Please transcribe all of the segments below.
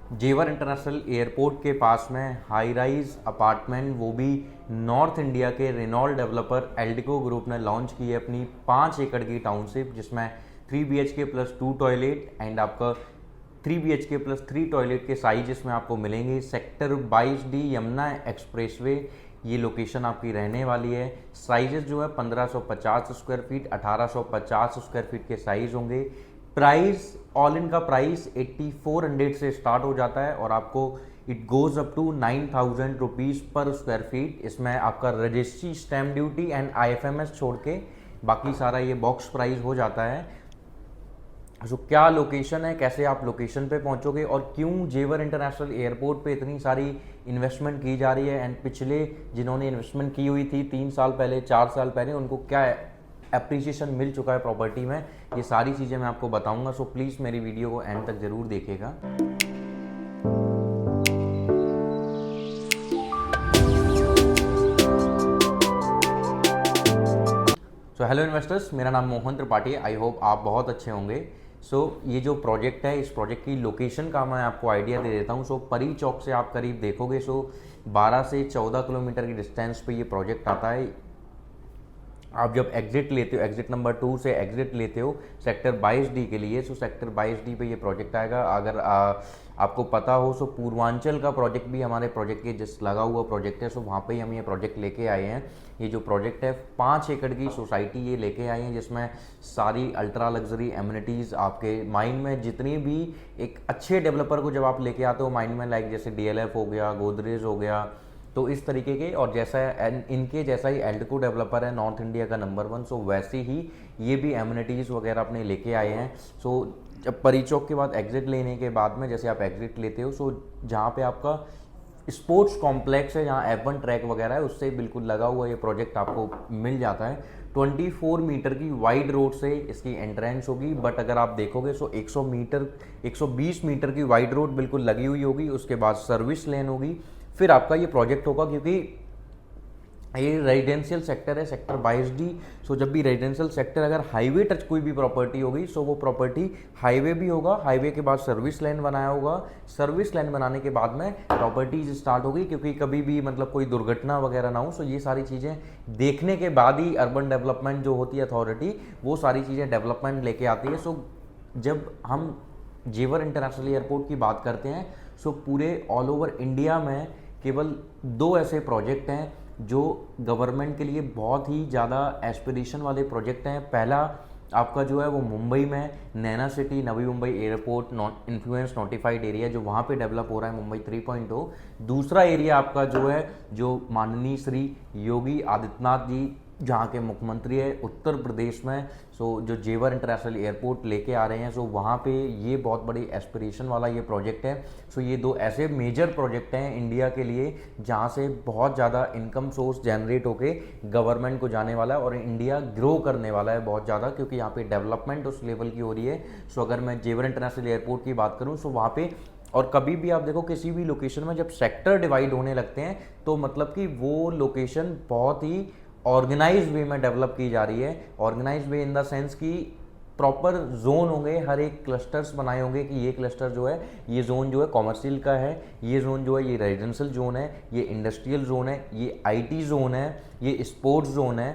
जेवर international airport के पास में हाई राइज अपार्टमेंट, वो भी नॉर्थ इंडिया के रेनॉल्ट डेवलपर एल्डिको ग्रुप ने लॉन्च की है अपनी 5 एकड़ की टाउनशिप, जिसमें 3 BHK प्लस 2 टॉयलेट एंड आपका 3 BHK प्लस 3 टॉयलेट के साइज इसमें आपको मिलेंगे। सेक्टर 22D यमुना एक्सप्रेसवे ये लोकेशन आपकी रहने वाली है। साइजेस जो है 1550 स्क्वायर फीट, 1850 स्क्वायर फीट के साइज होंगे। प्राइस, ऑल इन का प्राइस 8400 से स्टार्ट हो जाता है और आपको it goes up to 9000 rupees per square feet. इसमें आपका registry, stamp duty and IFMS छोड़ के बाकी सारा ये बॉक्स प्राइस हो जाता है। क्या लोकेशन है, कैसे आप लोकेशन पे पहुंचोगे और क्यों जेवर इंटरनेशनल एयरपोर्ट पे इतनी सारी इन्वेस्टमेंट की जा रही है, एंड पिछले जिन्होंने इन्वेस्टमेंट की हुई थी 3 साल पहले, 4 साल पहले, उनको क्या एप्रिसिएशन मिल चुका है प्रॉपर्टी में, ये सारी चीज़ें मैं आपको बताऊंगा। सो प्लीज़ मेरी वीडियो को एंड तक ज़रूर देखिएगा। हेलो इन्वेस्टर्स, मेरा नाम मोहन त्रिपाठी है। आई होप आप बहुत अच्छे होंगे। ये जो प्रोजेक्ट है, इस प्रोजेक्ट की लोकेशन का मैं आपको आइडिया दे देता हूँ। परी चौक से आप करीब देखोगे 12 से 14 किलोमीटर की डिस्टेंस पे ये प्रोजेक्ट आता है। आप जब एग्जिट लेते हो, एग्जिट नंबर 2 से एग्जिट लेते हो सेक्टर 22D के लिए, सेक्टर 22D पे ये प्रोजेक्ट आएगा। अगर आपको पता हो पूर्वांचल का प्रोजेक्ट भी हमारे प्रोजेक्ट के जस्ट लगा हुआ प्रोजेक्ट है। वहाँ पे ही हम ये प्रोजेक्ट लेके आए हैं। ये जो प्रोजेक्ट है 5 एकड़ की सोसाइटी ये लेके आए हैं, जिसमें सारी अल्ट्रा लग्जरी एमिनिटीज़ आपके माइंड में जितनी भी एक अच्छे डेवलपर को जब आप लेके आते हो माइंड में, लाइक जैसे DLF हो गया, गोदरेज हो गया, तो इस तरीके के, और जैसा इनके जैसा ही एल्डको डेवलपर है नॉर्थ इंडिया का नंबर 1, वैसे ही ये भी एमिनिटीज़ वगैरह अपने लेके आए हैं। जब परी चौक के बाद एग्जिट लेने के बाद में, जैसे आप एग्जिट लेते हो, जहाँ पे आपका स्पोर्ट्स कॉम्प्लेक्स है, जहाँ F1 ट्रैक वगैरह है, उससे बिल्कुल लगा हुआ ये प्रोजेक्ट आपको मिल जाता है। 24 मीटर की वाइड रोड से इसकी एंट्रेंस होगी, बट अगर आप देखोगे 120 मीटर की वाइड रोड बिल्कुल लगी हुई होगी। उसके बाद सर्विस लेन होगी, फिर आपका ये प्रोजेक्ट होगा, क्योंकि ये रेजिडेंशियल सेक्टर है, सेक्टर 22D। जब भी रेजिडेंशियल सेक्टर अगर हाईवे टच कोई भी प्रॉपर्टी होगी, वो प्रॉपर्टी हाईवे भी होगा, हाईवे के बाद सर्विस लाइन बनाया होगा, सर्विस लाइन बनाने के बाद में प्रॉपर्टीज स्टार्ट होगी, क्योंकि कभी भी मतलब कोई दुर्घटना वगैरह ना हो। ये सारी चीज़ें देखने के बाद ही अर्बन डेवलपमेंट जो होती है अथॉरिटी, वो सारी चीज़ें डेवलपमेंट लेके आती है। जब हम जेवर इंटरनेशनल एयरपोर्ट की बात करते हैं, पूरे ऑल ओवर इंडिया में केवल 2 ऐसे प्रोजेक्ट हैं जो गवर्नमेंट के लिए बहुत ही ज़्यादा एस्पिरेशन वाले प्रोजेक्ट हैं। पहला आपका जो है वो मुंबई में NAINA city Navi Mumbai airport influence notified area, जो वहाँ पे डेवलप हो रहा है, मुंबई 3.0। दूसरा एरिया आपका जो है, जो माननीय श्री योगी आदित्यनाथ जी जहाँ के मुख्यमंत्री है उत्तर प्रदेश में, जो जेवर इंटरनेशनल एयरपोर्ट लेके आ रहे हैं, वहाँ पे ये बहुत बड़ी एस्पिरेशन वाला ये प्रोजेक्ट है। ये 2 ऐसे मेजर प्रोजेक्ट हैं इंडिया के लिए जहाँ से बहुत ज़्यादा इनकम सोर्स जनरेट होके गवर्नमेंट को जाने वाला है और इंडिया ग्रो करने वाला है बहुत ज़्यादा, क्योंकि यहाँ पे डेवलपमेंट उस लेवल की हो रही है। अगर मैं जेवर इंटरनेशनल एयरपोर्ट की बात करूँ, वहाँ पे, और कभी भी आप देखो किसी भी लोकेशन में जब सेक्टर डिवाइड होने लगते हैं, तो मतलब कि वो लोकेशन बहुत ही ऑर्गेनाइज वे में डेवलप की जा रही है। Organise way in the sense कि प्रॉपर जोन होंगे, हर एक क्लस्टर्स बनाए होंगे कि ये क्लस्टर जो है, ये जोन जो है कॉमर्शियल का है, ये जोन जो है ये रेजिडेंशियल जोन है, ये इंडस्ट्रियल जोन है, ये IT जोन है, ये स्पोर्ट्स जोन है।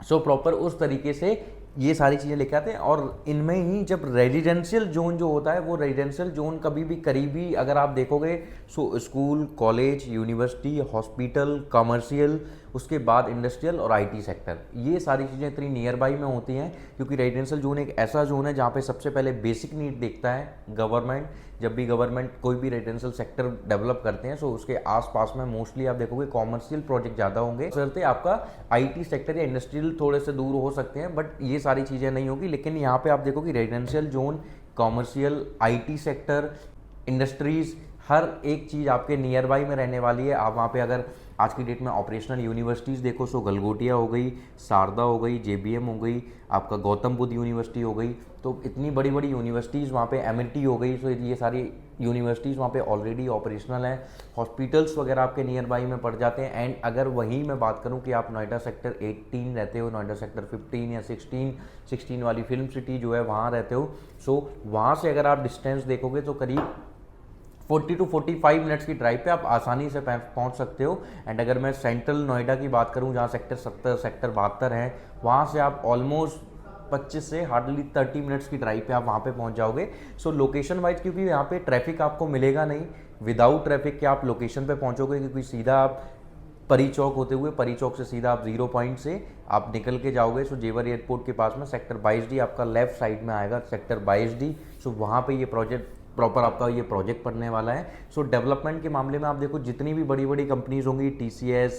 प्रॉपर उस तरीके से ये सारी चीज़ें लेके आते हैं। और इनमें ही जब रेजिडेंशियल जोन जो होता है, वो रेजिडेंशियल जोन कभी भी करीबी अगर आप देखोगे, school, college, university, hospital, commercial, उसके बाद इंडस्ट्रियल और IT सेक्टर, ये सारी चीज़ें इतनी नियर बाई में होती हैं, क्योंकि रेजिडेंशियल जोन एक ऐसा जोन है जहाँ पे सबसे पहले बेसिक नीड देखता है गवर्नमेंट। जब भी गवर्नमेंट कोई भी रेजिडेंशियल सेक्टर डेवलप करते हैं, उसके आसपास में मोस्टली आप देखोगे कॉमर्शियल प्रोजेक्ट ज़्यादा होंगे। चलते आपका IT सेक्टर या इंडस्ट्रियल थोड़े से दूर हो सकते हैं, बट ये सारी चीज़ें नहीं होगी। लेकिन यहाँ पे आप देखोगे residential zone, commercial, IT sector, industries, हर एक चीज़ आपके नियर बाई में रहने वाली है। आप वहाँ पे अगर आज की डेट में ऑपरेशनल यूनिवर्सिटीज़ देखो, गलगोटिया हो गई, शारदा हो गई, JBM हो गई, आपका गौतम बुद्ध यूनिवर्सिटी हो गई, तो इतनी बड़ी बड़ी यूनिवर्सिटीज़ वहाँ पे, MIT हो गई, ये सारी यूनिवर्सिटीज़ वहाँ पे ऑलरेडी ऑपरेशनल हैं। हॉस्पिटल्स वगैरह आपके नियर बाई में पड़ जाते हैं। एंड अगर वहीं मैं बात करूँ कि आप नोएडा सेक्टर 18 रहते हो, नोएडा सेक्टर 15 या 16 वाली फिल्म सिटी जो है वहाँ रहते हो, वहाँ से अगर आप डिस्टेंस देखोगे तो करीब 40 to 45 मिनट्स की ड्राइव पे आप आसानी से पहुंच सकते हो। एंड अगर मैं सेंट्रल नोएडा की बात करूं, जहां सेक्टर 70 सेक्टर 72 है, वहां से आप ऑलमोस्ट 25 से हार्डली 30 मिनट्स की ड्राइव पे आप वहाँ पे पहुँच जाओगे। सो लोकेशन वाइज, क्योंकि यहाँ पे ट्रैफिक आपको मिलेगा नहीं, विदाउट ट्रैफिक के आप लोकेशन पे पहुँचोगे, क्योंकि सीधा आप परी चौक होते हुए, परी चौक से सीधा आप 0 पॉइंट से आप निकल के जाओगे। सो जेवर एयरपोर्ट के पास में सेक्टर 22D आपका लेफ्ट साइड में आएगा, सेक्टर 22D। सो वहाँ पे ये प्रोजेक्ट प्रॉपर आपका ये प्रोजेक्ट पड़ने वाला है। सो डेवलपमेंट के मामले में आप देखो, जितनी भी बड़ी बड़ी कंपनीज होंगी, TCS,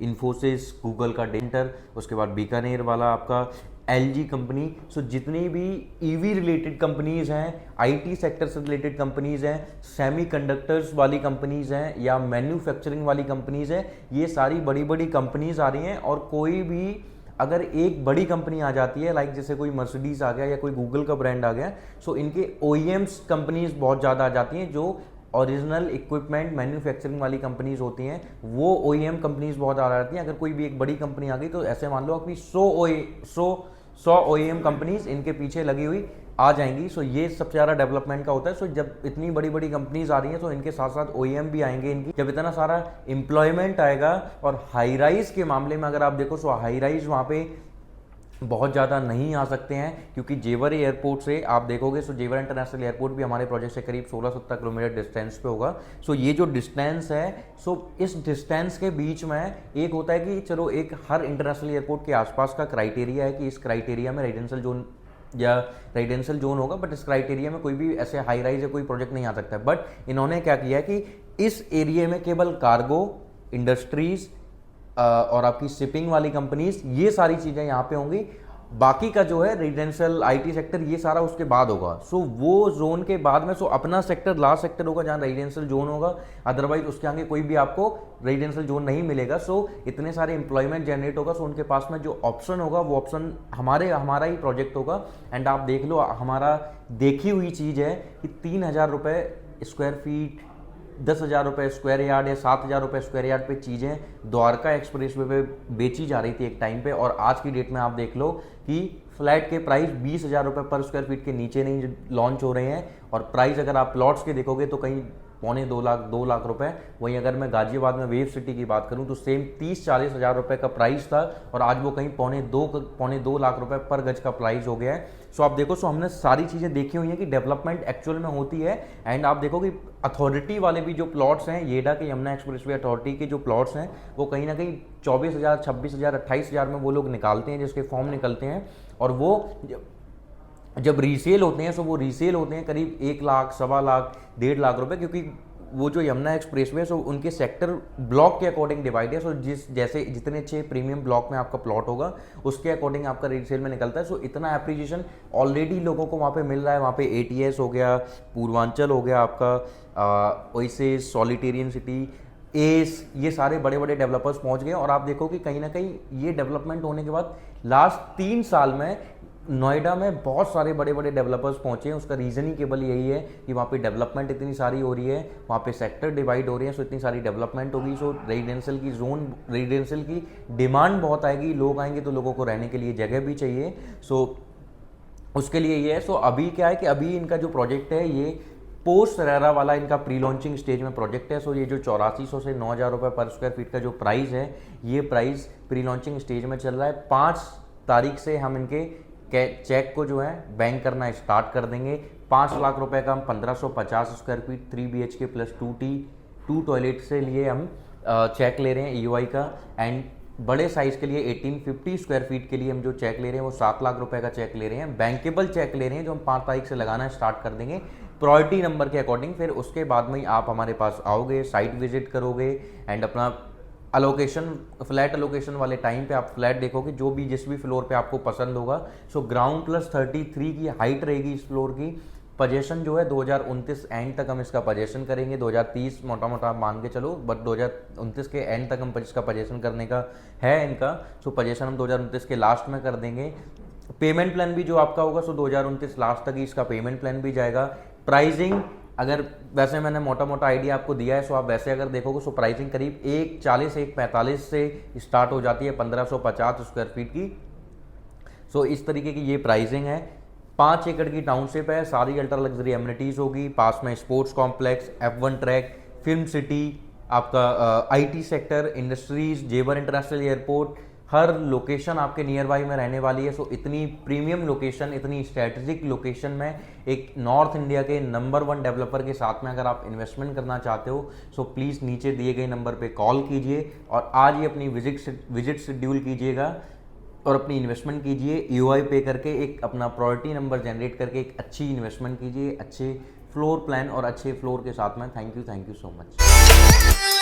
इन्फोसिस, गूगल का डेंटर, उसके बाद बीकानेर वाला आपका LG कंपनी, सो जितनी भी EV रिलेटेड कंपनीज़ हैं, IT सेक्टर से रिलेटेड कंपनीज़ हैं, सेमीकंडक्टर्स वाली कंपनीज़ हैं, या मैन्युफैक्चरिंग वाली कंपनीज़ हैं, ये सारी बड़ी बड़ी कंपनीज़ आ रही हैं। और कोई भी अगर एक बड़ी कंपनी आ जाती है, लाइक जैसे कोई मर्सिडीज़ आ गया या कोई गूगल का ब्रांड आ गया, सो इनके OEMs कंपनीज़ बहुत ज़्यादा आ जाती हैं, जो ओरिजिनल इक्विपमेंट मैन्युफैक्चरिंग वाली कंपनीज होती हैं, वो OEM कंपनीज बहुत आ जाती हैं। अगर कोई भी एक बड़ी कंपनी आ गई तो ऐसे मान लो कि 100 OEM कंपनीज इनके पीछे लगी हुई आ जाएंगी। सो ये सबसे ज़्यादा डेवलपमेंट का होता है। सो जब इतनी बड़ी बड़ी कंपनीज आ रही हैं, तो इनके साथ साथ OEM भी आएंगे इनकी। जब इतना सारा एम्प्लॉयमेंट आएगा, और हाई राइज के मामले में अगर आप देखो, सो हाई राइज वहाँ पे बहुत ज़्यादा नहीं आ सकते हैं, क्योंकि जेवर एयरपोर्ट से आप देखोगे, सो जेवर इंटरनेशनल एयरपोर्ट भी हमारे प्रोजेक्ट से करीब 16-17 किलोमीटर डिस्टेंस पे होगा। सो ये जो डिस्टेंस है, सो इस डिस्टेंस के बीच में एक होता है कि चलो एक हर इंटरनेशनल एयरपोर्ट के आसपास का क्राइटेरिया है कि इस क्राइटेरिया में रेजिडेंशियल जोन या रेजिडेंशियल जोन होगा, बट इस क्राइटेरिया में कोई भी ऐसे हाई राइज या कोई प्रोजेक्ट नहीं आ सकता है। बट इन्होंने क्या किया है कि इस एरिया में केवल कार्गो, इंडस्ट्रीज और आपकी शिपिंग वाली कंपनीज, ये सारी चीज़ें यहाँ पे होंगी। बाकी का जो है रेजिडेंशियल IT सेक्टर, ये सारा उसके बाद होगा। सो वो जोन के बाद में सो अपना सेक्टर लास्ट सेक्टर होगा जहाँ रेजिडेंशियल जोन होगा, अदरवाइज उसके आगे कोई भी आपको रेजिडेंशियल जोन नहीं मिलेगा। सो इतने सारे एम्प्लॉयमेंट जनरेट होगा। सो उनके पास में जो ऑप्शन होगा, वो ऑप्शन हमारा ही प्रोजेक्ट होगा। एंड आप देख लो, हमारा देखी हुई चीज़ है कि 3,000 रुपये स्क्वायर फीट, 10,000 रुपये स्क्वायर यार्ड या 7,000 रुपये स्क्वायर यार्ड पे चीज़ें द्वारका एक्सप्रेसवे पे बेची जा रही थी एक टाइम पे। और आज की डेट में आप देख लो कि फ्लैट के प्राइस 20,000 रुपये पर स्क्वायर फीट के नीचे नहीं लॉन्च हो रहे हैं। और प्राइस अगर आप प्लॉट्स के देखोगे तो कहीं 2 लाख रुपए। वहीं अगर मैं गाजियाबाद में वेव सिटी की बात करूं तो सेम 30-40 हज़ार रुपए का प्राइस था, और आज वो कहीं 2.25 लाख रुपए पर गज का प्राइस हो गया है। सो आप देखो, सो हमने सारी चीज़ें देखी हुई हैं कि डेवलपमेंट एक्चुअल में होती है। एंड आप देखो कि अथॉरिटी वाले भी जो प्लॉट्स हैं, येडा के यमुना एक्सप्रेसवे अथॉरिटी के जो प्लॉट्स हैं, वो कहीं ना कहीं 24,000, 26,000, 28,000 में वो लोग निकालते हैं, जिसके फॉर्म निकलते हैं। और वो जब रीसेल होते हैं, सो वो रीसेल होते हैं करीब 1 लाख, 1.25 लाख, 1.5 लाख रुपए, क्योंकि वो जो यमुना एक्सप्रेसवे है, सो उनके सेक्टर ब्लॉक के अकॉर्डिंग डिवाइड है। सो जितने अच्छे प्रीमियम ब्लॉक में आपका प्लॉट होगा, उसके अकॉर्डिंग आपका रीसेल में निकलता है। सो इतना एप्रिसिएशन ऑलरेडी लोगों को वहाँ पे मिल रहा है। वहाँ पे ATS हो गया, पूर्वांचल हो गया आपका, ओएसिस, सॉलिटेरियन सिटी, एस, ये सारे बड़े बड़े डेवलपर्स पहुँच गए। और आप देखो कि कहीं ना कहीं ये डेवलपमेंट होने के बाद लास्ट 3 साल में नोएडा में बहुत सारे बड़े बड़े डेवलपर्स पहुंचे हैं। उसका रीज़न ही केवल यही है कि वहाँ पे डेवलपमेंट इतनी सारी हो रही है, वहाँ पे सेक्टर डिवाइड हो रही है। सो इतनी सारी डेवलपमेंट होगी, सो रेजिडेंशियल की डिमांड बहुत आएगी। लोग आएंगे तो लोगों को रहने के लिए जगह भी चाहिए। सो उसके लिए ये है। सो अभी क्या है कि अभी इनका जो प्रोजेक्ट है, ये पोस्ट रेरा वाला इनका प्री लॉन्चिंग स्टेज में प्रोजेक्ट है। सो ये जो 8400 से 9,000 रुपये पर स्क्वायर फीट का जो प्राइस है, ये प्राइस प्री लॉन्चिंग स्टेज में चल रहा है। 5 तारीख से हम इनके चेक को जो है बैंक करना स्टार्ट कर देंगे। 5 लाख रुपए का हम 1550 square feet 3 BHK plus 2 toilet से लिए हम चेक ले रहे हैं EOI का। एंड बड़े साइज़ के लिए 1850 स्क्वायर फीट के लिए हम जो चेक ले रहे हैं, वो 7 लाख रुपए का चेक ले रहे हैं। बैंकेबल चेक ले रहे हैं, जो हम 5 तारीख से लगाना स्टार्ट कर देंगे प्रायोरिटी नंबर के अकॉर्डिंग। फिर उसके बाद में ही आप हमारे पास आओगे, साइट विजिट करोगे, एंड अपना फ्लैट अलोकेशन वाले टाइम पे आप फ्लैट देखोगे, जो भी जिस भी फ्लोर पे आपको पसंद होगा। सो ग्राउंड प्लस 33 की हाइट रहेगी इस फ्लोर की। पोजेशन जो है 2029 एंड तक हम इसका पोजेशन करेंगे। 2030 मोटा मोटा आप मान के चलो, बट 2029 के एंड तक हम इसका पोजेशन करने का है इनका। सो पोजेशन हम 2029 के लास्ट में कर देंगे। पेमेंट प्लान भी जो आपका होगा, सो 2029 लास्ट तक ही इसका पेमेंट प्लान भी जाएगा। प्राइसिंग अगर वैसे मैंने मोटा मोटा आइडिया आपको दिया है, सो आप वैसे अगर देखोगे, सो प्राइसिंग करीब 140 145 से स्टार्ट हो जाती है 1550 स्क्वायर फीट की। सो इस तरीके की ये प्राइसिंग है। 5 एकड़ की टाउनशिप है, सारी अल्ट्रा लग्जरी एमिनिटीज़ होगी, पास में sports complex, F1 track, film city, आपका आईटी सेक्टर, इंडस्ट्रीज, जेवर इंटरनेशनल एयरपोर्ट, हर लोकेशन आपके नियर बाई में रहने वाली है। सो इतनी प्रीमियम लोकेशन, इतनी स्ट्रेटेजिक लोकेशन में एक नॉर्थ इंडिया के नंबर 1 डेवलपर के साथ में अगर आप इन्वेस्टमेंट करना चाहते हो, सो प्लीज़ नीचे दिए गए नंबर पे कॉल कीजिए और आज ही अपनी विजिट शेड्यूल कीजिएगा और अपनी इन्वेस्टमेंट कीजिए। ईओआई पे करके एक अपना प्रायोरिटी नंबर जनरेट करके एक अच्छी इन्वेस्टमेंट कीजिए, अच्छे फ्लोर प्लान और अच्छे फ्लोर के साथ में। Thank you so much.